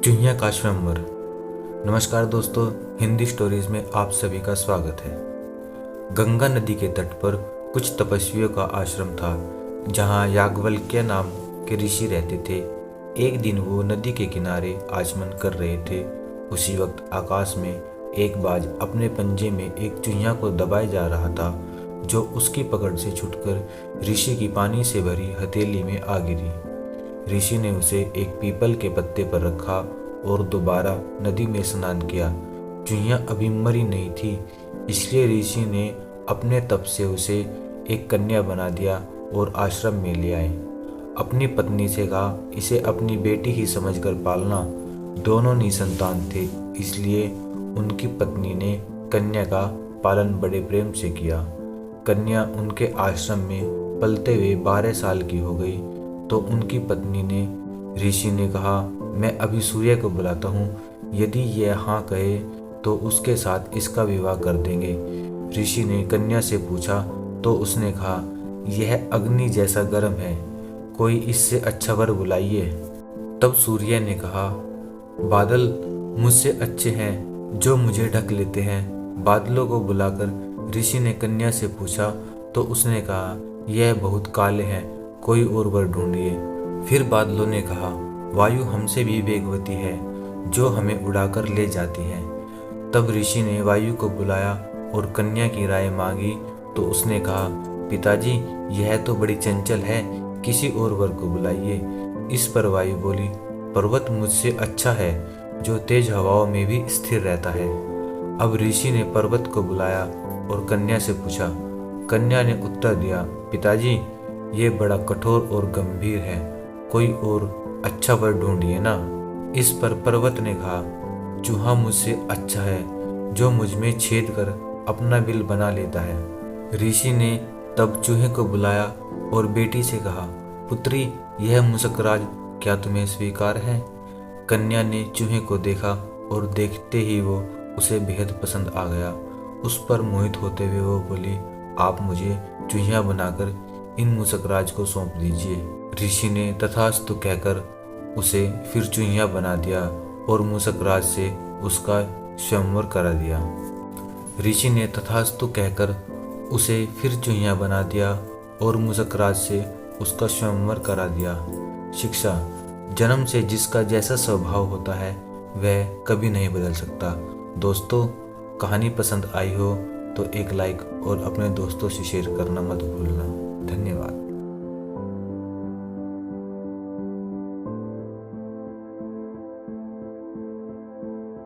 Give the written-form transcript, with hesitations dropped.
चुहिया का स्वयंवर। नमस्कार दोस्तों, हिंदी स्टोरीज में आप सभी का स्वागत है। गंगा नदी के तट पर कुछ तपस्वियों का आश्रम था, जहाँ याज्ञवल्क्य नाम के ऋषि रहते थे। एक दिन वो नदी के किनारे आचमन कर रहे थे। उसी वक्त आकाश में एक बाज अपने पंजे में एक चुहिया को दबाए जा रहा था, जो उसकी पकड़ से छूटकर ऋषि की पानी से भरी हथेली में आ गिरी। ऋषि ने उसे एक पीपल के पत्ते पर रखा और दोबारा नदी में स्नान किया। चुहिया अभी मरी नहीं थी, इसलिए ऋषि ने अपने तप से उसे एक कन्या बना दिया और आश्रम में ले आए। अपनी पत्नी से कहा, इसे अपनी बेटी ही समझकर पालना। दोनों निसंतान थे, इसलिए उनकी पत्नी ने कन्या का पालन बड़े प्रेम से किया। कन्या उनके आश्रम में पलते हुए 12 साल की हो गई तो उनकी पत्नी ने ऋषि ने कहा, मैं अभी सूर्य को बुलाता हूँ, यदि यह हाँ कहे तो उसके साथ इसका विवाह कर देंगे। ऋषि ने कन्या से पूछा तो उसने कहा, यह अग्नि जैसा गर्म है, कोई इससे अच्छा वर बुलाइए। तब सूर्य ने कहा, बादल मुझसे अच्छे हैं जो मुझे ढक लेते हैं। बादलों को बुलाकर ऋषि ने कन्या से पूछा तो उसने कहा, यह बहुत काले हैं, कोई और वर ढूंढिए। फिर बादलों ने कहा, वायु हमसे भी वेगवती है, जो हमें उड़ाकर ले जाती है। तब ऋषि ने वायु को बुलाया और कन्या की राय मांगी तो उसने कहा, पिताजी यह तो बड़ी चंचल है, किसी और वर को बुलाइए। इस पर वायु बोली, पर्वत मुझसे अच्छा है, जो तेज हवाओं में भी स्थिर रहता है। अब ऋषि ने पर्वत को बुलाया और कन्या से पूछा। कन्या ने उत्तर दिया, पिताजी ये बड़ा कठोर और गंभीर है, कोई और अच्छा वर ढूंढिए ना। इस पर पर्वत ने कहा, चूहा मुझसे अच्छा है, जो मुझ में छेद कर अपना बिल बना लेता है। ऋषि ने तब चूहे को बुलाया और बेटी से कहा, पुत्री यह मुस्कराज क्या तुम्हें स्वीकार है? कन्या ने चूहे को देखा और देखते ही वो उसे बेहद पसंद आ गया। उस पर मोहित होते हुए वो बोली, आप मुझे चूहिया बनाकर इन मुस्कराज को सौंप दीजिए। ऋषि ने तथास्तु कहकर उसे फिर चुहिया बना दिया और मुस्कराज से उसका स्वयंवर करा दिया। ऋषि ने तथास्तु कहकर उसे फिर चुहिया बना दिया और मुस्कराज से उसका स्वयंवर करा दिया। शिक्षा, जन्म से जिसका जैसा स्वभाव होता है वह कभी नहीं बदल सकता। दोस्तों, कहानी पसंद आई हो तो एक लाइक और अपने दोस्तों से शेयर करना मत भूलना। धन्यवाद।